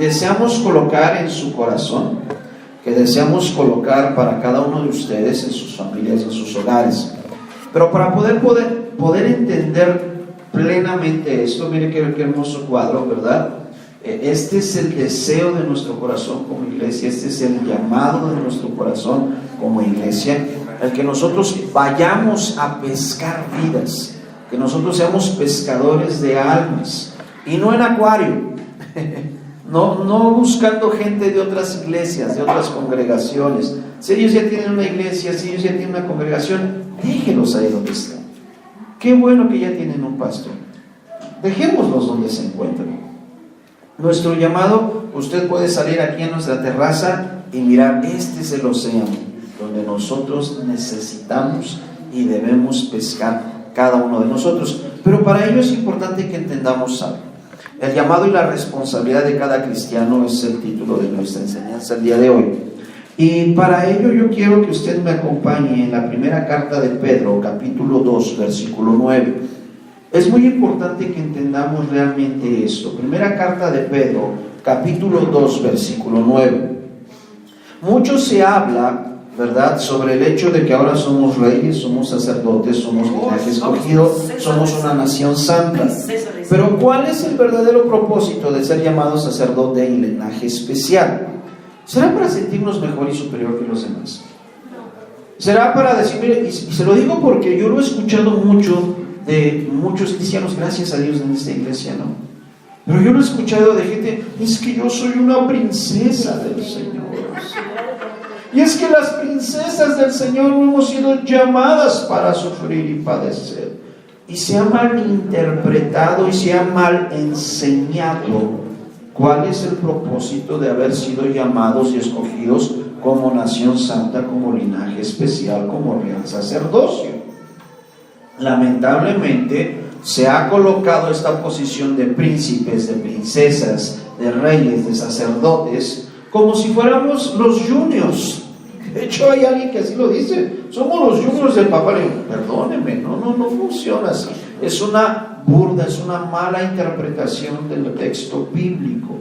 deseamos colocar en su corazón, que deseamos colocar para cada uno de ustedes en sus familias, en sus hogares. Pero para poder entender plenamente esto, mire qué hermoso cuadro, ¿verdad? Este es el deseo de nuestro corazón como iglesia, este es el llamado de nuestro corazón como iglesia, el que nosotros vayamos a pescar vidas, que nosotros seamos pescadores de almas, y no en acuario, no buscando gente de otras iglesias, de otras congregaciones. Si ellos ya tienen una iglesia, si ellos ya tienen una congregación, déjenlos ahí donde están. Qué bueno que ya tienen un pastor, dejémoslos donde se encuentran. Nuestro llamado, usted puede salir aquí en nuestra terraza y mirar, este es el océano donde nosotros necesitamos y debemos pescar cada uno de nosotros. Pero para ello es importante que entendamos algo. El llamado y la responsabilidad de cada cristiano es el título de nuestra enseñanza el día de hoy. Y para ello yo quiero que usted me acompañe en la primera carta de Pedro, capítulo 2, versículo 9. Es muy importante que entendamos realmente esto. Primera carta de Pedro, capítulo 2, versículo 9. Mucho se habla, ¿verdad?, sobre el hecho de que ahora somos reyes, somos sacerdotes, somos linaje escogido, somos una nación santa. Pero ¿cuál es el verdadero propósito de ser llamado sacerdote y linaje especial? ¿Será para sentirnos mejor y superior que los demás? ¿Será para decir, mire, y se lo digo porque yo lo he escuchado mucho de muchos cristianos, gracias a Dios, en esta iglesia, ¿no? Pero yo lo he escuchado de gente, es que yo soy una princesa del Señor. Y es que las princesas del Señor no hemos sido llamadas para sufrir y padecer. Y se ha malinterpretado y se ha mal enseñado cuál es el propósito de haber sido llamados y escogidos como nación santa, como linaje especial, como real sacerdocio. Lamentablemente se ha colocado esta posición de príncipes, de princesas, de reyes, de sacerdotes, como si fuéramos los juniors. De hecho hay alguien que así lo dice, somos los juniors del papá. Perdóneme, no funciona así. Es una burda, es una mala interpretación del texto bíblico.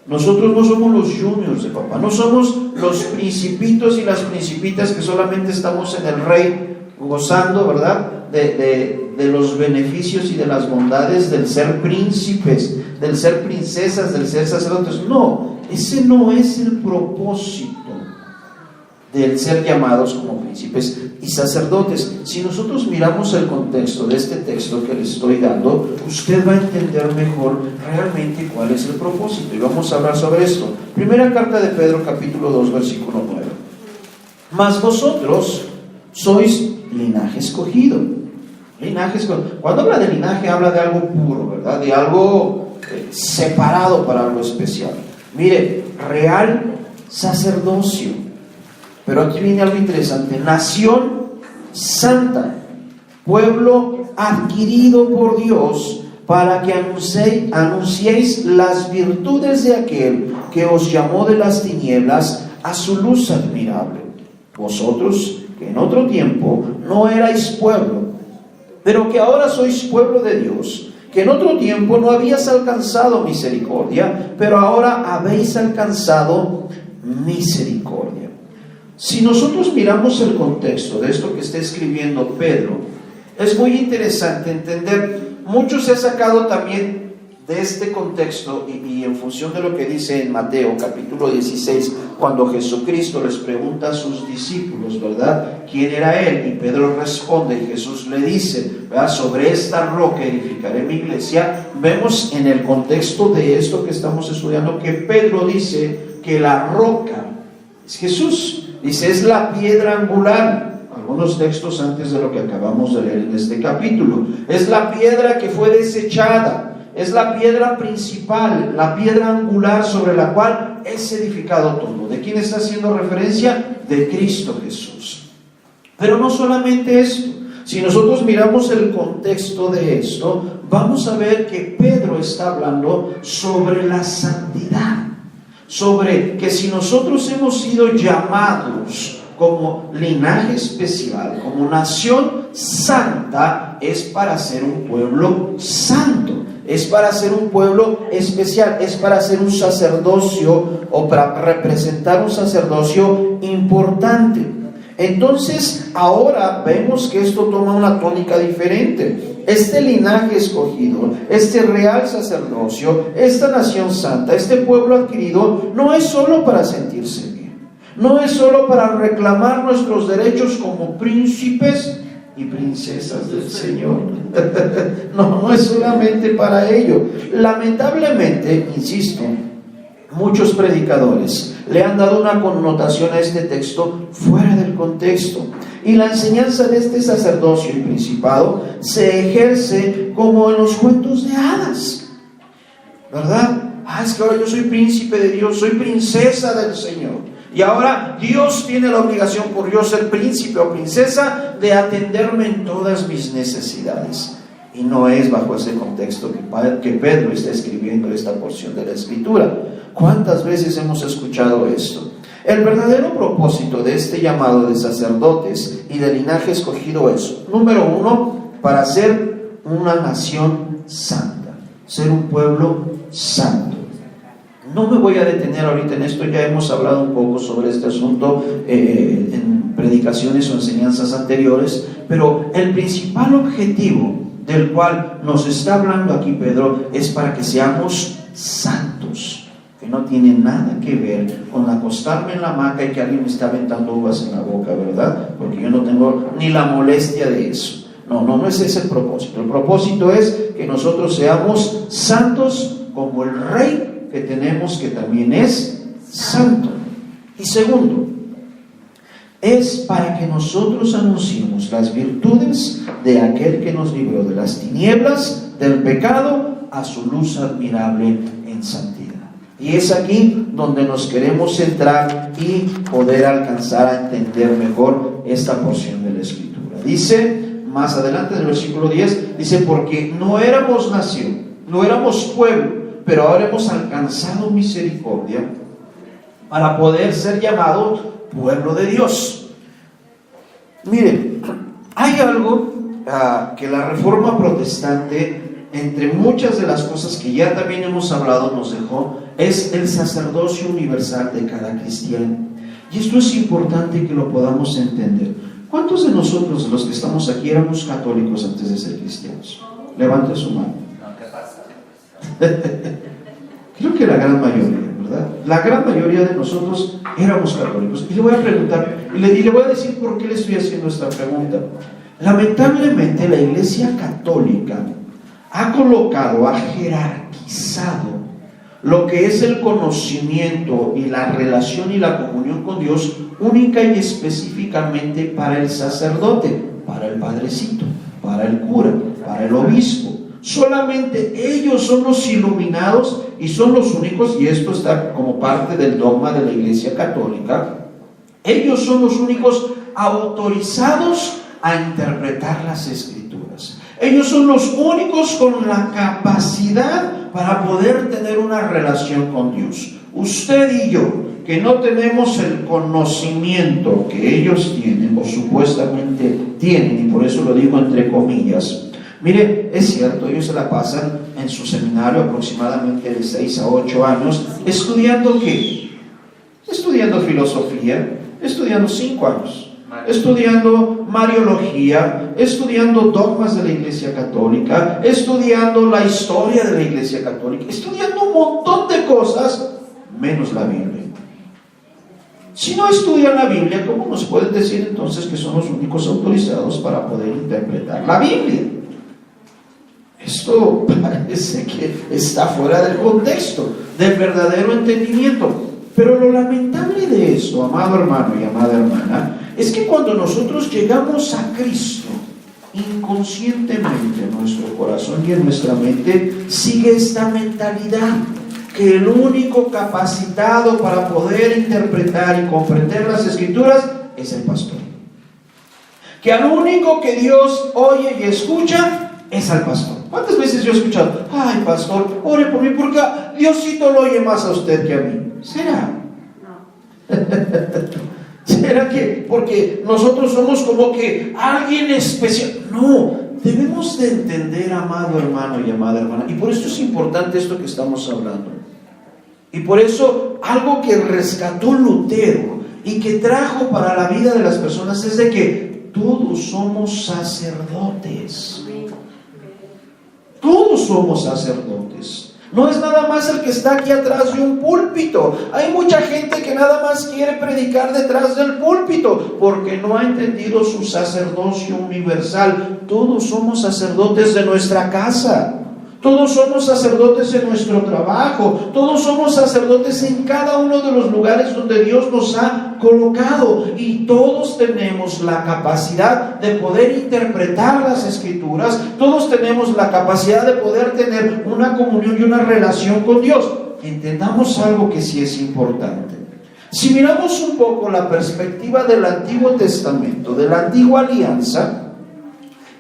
Nosotros no somos los juniors de papá, no somos los principitos y las principitas que solamente estamos en el rey gozando, ¿verdad?, de los beneficios y de las bondades del ser príncipes, del ser princesas, del ser sacerdotes. No, ese no es el propósito del ser llamados como príncipes y sacerdotes. Si nosotros miramos el contexto de este texto que les estoy dando, usted va a entender mejor realmente cuál es el propósito, y vamos a hablar sobre esto. Primera carta de Pedro, capítulo 2, versículo 9. Mas vosotros sois linaje escogido. Linaje escogido. Cuando habla de linaje, habla de algo puro, ¿verdad? De algo separado para algo especial. Mire, real sacerdocio. Pero aquí viene algo interesante. Nación santa, pueblo adquirido por Dios, para que anunciéis las virtudes de aquel que os llamó de las tinieblas a su luz admirable. Vosotros, que en otro tiempo no erais pueblo, pero que ahora sois pueblo de Dios, que en otro tiempo no habías alcanzado misericordia, pero ahora habéis alcanzado misericordia. Si nosotros miramos el contexto de esto que está escribiendo Pedro, es muy interesante entender. Mucho se ha sacado también de este contexto y en función de lo que dice en Mateo capítulo 16, cuando Jesucristo les pregunta a sus discípulos, ¿verdad?, quién era él, y Pedro responde y Jesús le dice, ¿verdad?, sobre esta roca edificaré mi iglesia. Vemos en el contexto de esto que estamos estudiando que Pedro dice que la roca es Jesús. Dice, es la piedra angular. Algunos textos antes de lo que acabamos de leer en este capítulo. Es la piedra que fue desechada. Es la piedra principal, la piedra angular sobre la cual es edificado todo. ¿De quién está haciendo referencia? De Cristo Jesús. Pero no solamente esto. Si nosotros miramos el contexto de esto, vamos a ver que Pedro está hablando sobre la santidad. Sobre que si nosotros hemos sido llamados como linaje especial, como nación santa, es para ser un pueblo santo. es para ser un pueblo especial, es para ser un sacerdocio o para representar un sacerdocio importante. Entonces ahora vemos que esto toma una tónica diferente. Este linaje escogido, este real sacerdocio, esta nación santa, este pueblo adquirido, no es solo para sentirse bien, no es solo para reclamar nuestros derechos como príncipes y princesas del Señor. No es solamente para ello. Lamentablemente, insisto, muchos predicadores le han dado una connotación a este texto fuera del contexto, y la enseñanza de este sacerdocio y principado se ejerce como en los cuentos de hadas, ¿verdad? Es que ahora yo soy príncipe de Dios, soy princesa del Señor, y ahora Dios tiene la obligación, por yo ser príncipe o princesa, de atenderme en todas mis necesidades. Y no es bajo ese contexto que Pedro está escribiendo esta porción de la Escritura. ¿Cuántas veces hemos escuchado esto? El verdadero propósito de este llamado de sacerdotes y de linaje escogido es, número uno, para ser una nación santa, ser un pueblo santo. No me voy a detener ahorita en esto, ya hemos hablado un poco sobre este asunto en predicaciones o enseñanzas anteriores, pero el principal objetivo del cual nos está hablando aquí Pedro es para que seamos santos, que no tiene nada que ver con acostarme en la hamaca y que alguien me está aventando uvas en la boca, ¿verdad? Porque yo no tengo ni la molestia de eso. No es ese el propósito. El propósito es que nosotros seamos santos como el Rey que tenemos, que también es santo. Y segundo, es para que nosotros anunciemos las virtudes de aquel que nos libró de las tinieblas, del pecado, a su luz admirable en santidad. Y es aquí donde nos queremos centrar y poder alcanzar a entender mejor esta porción de la Escritura. Dice, más adelante en el versículo 10, dice, porque no éramos nación, no éramos pueblo, pero ahora hemos alcanzado misericordia para poder ser llamados pueblo de Dios. Miren, hay algo que la Reforma Protestante, entre muchas de las cosas que ya también hemos hablado, nos dejó, es el sacerdocio universal de cada cristiano. Y esto es importante que lo podamos entender. ¿Cuántos de nosotros, los que estamos aquí, éramos católicos antes de ser cristianos? Levante su mano. Creo que la gran mayoría, ¿verdad? La gran mayoría de nosotros éramos católicos. Y le voy a preguntar, y le voy a decir por qué le estoy haciendo esta pregunta. Lamentablemente la Iglesia Católica ha colocado, ha jerarquizado lo que es el conocimiento y la relación y la comunión con Dios única y específicamente para el sacerdote, para el padrecito, para el cura, para el obispo. Solamente ellos son los iluminados y son los únicos, y esto está como parte del dogma de la Iglesia Católica, ellos son los únicos autorizados a interpretar las Escrituras. Ellos son los únicos con la capacidad para poder tener una relación con Dios. Usted y yo, que no tenemos el conocimiento que ellos tienen o supuestamente tienen, y por eso lo digo entre comillas. Mire, es cierto, ellos se la pasan en su seminario aproximadamente de 6 a 8 años, ¿estudiando qué? Estudiando filosofía, estudiando 5 años, estudiando mariología, estudiando dogmas de la Iglesia Católica, estudiando la historia de la Iglesia Católica, estudiando un montón de cosas, menos la Biblia. Si no estudian la Biblia, ¿cómo nos pueden decir entonces que son los únicos autorizados para poder interpretar la Biblia? Esto parece que está fuera del contexto, del verdadero entendimiento. Pero lo lamentable de esto, amado hermano y amada hermana, es que cuando nosotros llegamos a Cristo, inconscientemente en nuestro corazón y en nuestra mente sigue esta mentalidad, que el único capacitado para poder interpretar y comprender las Escrituras es el pastor. Que al único que Dios oye y escucha es al pastor. ¿Cuántas veces yo he escuchado, ay pastor, ore por mí, porque Diosito lo oye más a usted que a mí? ¿Será? No. ¿Será que porque nosotros somos como que alguien especial? No, debemos de entender, amado hermano y amada hermana, y por eso es importante esto que estamos hablando. Y por eso algo que rescató Lutero y que trajo para la vida de las personas es de que todos somos sacerdotes. Todos somos sacerdotes. No es nada más el que está aquí atrás de un púlpito. Hay mucha gente que nada más quiere predicar detrás del púlpito porque no ha entendido su sacerdocio universal. Todos somos sacerdotes de nuestra casa. Todos somos sacerdotes en nuestro trabajo. Todos somos sacerdotes en cada uno de los lugares donde Dios nos ha colocado. Y todos tenemos la capacidad de poder interpretar las Escrituras. Todos tenemos la capacidad de poder tener una comunión y una relación con Dios. Entendamos algo que sí es importante. Si miramos un poco la perspectiva del Antiguo Testamento, de la Antigua Alianza,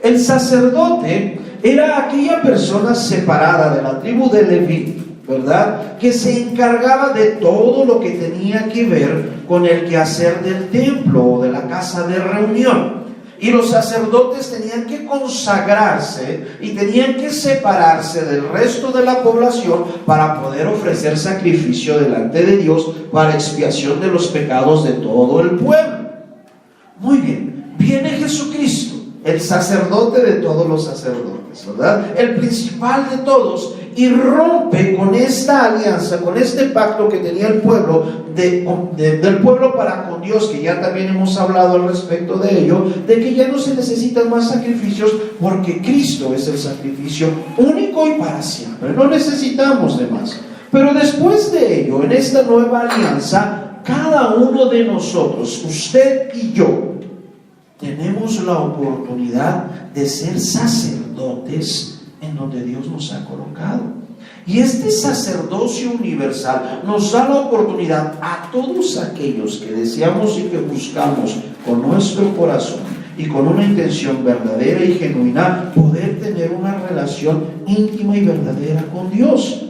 el sacerdote era aquella persona separada de la tribu de Leví, ¿verdad?, que se encargaba de todo lo que tenía que ver con el quehacer del templo o de la casa de reunión. Y los sacerdotes tenían que consagrarse y tenían que separarse del resto de la población para poder ofrecer sacrificio delante de Dios para expiación de los pecados de todo el pueblo. Muy bien, viene Jesucristo, el sacerdote de todos los sacerdotes, ¿verdad?, el principal de todos, y rompe con esta alianza, con este pacto que tenía el pueblo del pueblo para con Dios, que ya también hemos hablado al respecto de ello, de que ya no se necesitan más sacrificios porque Cristo es el sacrificio único y para siempre, no necesitamos de más. Pero después de ello, en esta nueva alianza, cada uno de nosotros, usted y yo, tenemos la oportunidad de ser sacerdotes en donde Dios nos ha colocado. Y este sacerdocio universal nos da la oportunidad a todos aquellos que deseamos y que buscamos con nuestro corazón y con una intención verdadera y genuina poder tener una relación íntima y verdadera con Dios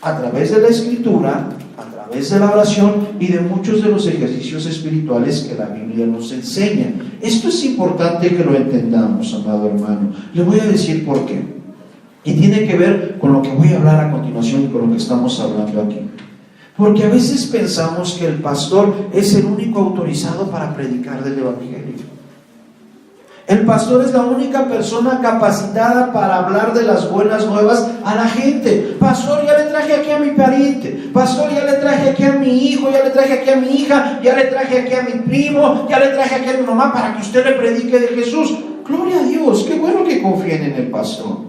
a través de la Escritura, a través de la oración y de muchos de los ejercicios espirituales que la Biblia nos enseña. Esto es importante que lo entendamos, amado hermano. Le voy a decir por qué. Y tiene que ver con lo que voy a hablar a continuación y con lo que estamos hablando aquí. Porque a veces pensamos que el pastor es el único autorizado para predicar del Evangelio. El pastor es la única persona capacitada para hablar de las buenas nuevas a la gente. Pastor, ya le traje aquí a mi pariente. Pastor, ya le traje aquí a mi hijo, ya le traje aquí a mi hija, ya le traje aquí a mi primo, ya le traje aquí a mi mamá para que usted le predique de Jesús. Gloria a Dios, qué bueno que confíen en el pastor.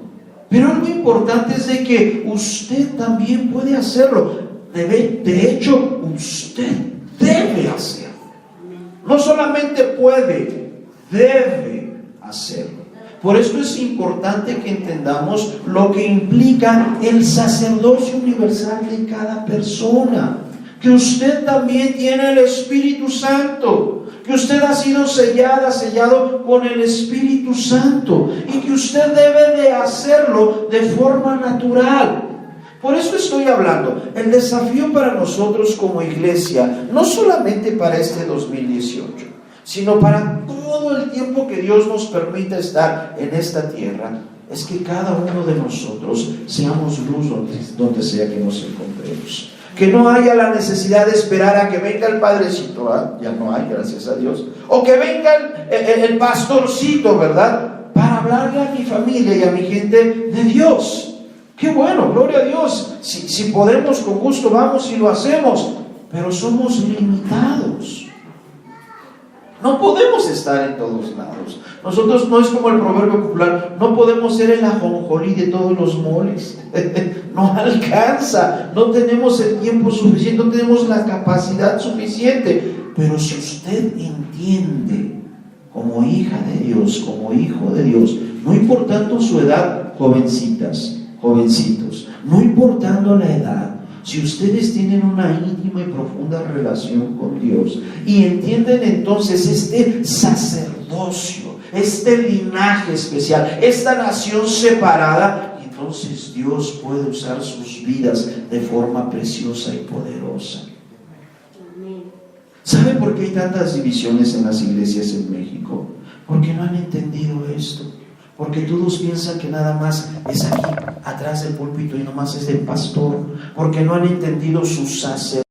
Pero algo importante es de que usted también puede hacerlo. De hecho, usted debe hacerlo. No solamente puede, debe hacerlo. Por esto es importante que entendamos lo que implica el sacerdocio universal de cada persona. Que usted también tiene el Espíritu Santo. Que usted ha sido sellado con el Espíritu Santo y que usted debe de hacerlo de forma natural. Por eso estoy hablando, el desafío para nosotros como iglesia, no solamente para este 2018, sino para todo el tiempo que Dios nos permita estar en esta tierra, es que cada uno de nosotros seamos luz donde sea que nos encontremos. Que no haya la necesidad de esperar a que venga el padrecito, ¿eh? Ya no hay, gracias a Dios. O que venga el pastorcito, ¿verdad?, para hablarle a mi familia y a mi gente de Dios. Qué bueno, gloria a Dios. Si podemos, con gusto vamos y lo hacemos. Pero somos limitados. No podemos estar en todos lados. Nosotros, no es como el proverbio popular, no podemos ser el ajonjolí de todos los moles. No alcanza, no tenemos el tiempo suficiente, no tenemos la capacidad suficiente. Pero si usted entiende, como hija de Dios, como hijo de Dios, no importando su edad, jovencitas, jovencitos, no importando la edad, si ustedes tienen una íntima y profunda relación con Dios y entienden entonces este sacerdocio, este linaje especial, esta nación separada, entonces Dios puede usar sus vidas de forma preciosa y poderosa. ¿Sabe por qué hay tantas divisiones en las iglesias en México? Porque no han entendido esto. Porque todos piensan que nada más es aquí, atrás del púlpito, y nomás es del pastor, porque no han entendido su sacerdocio.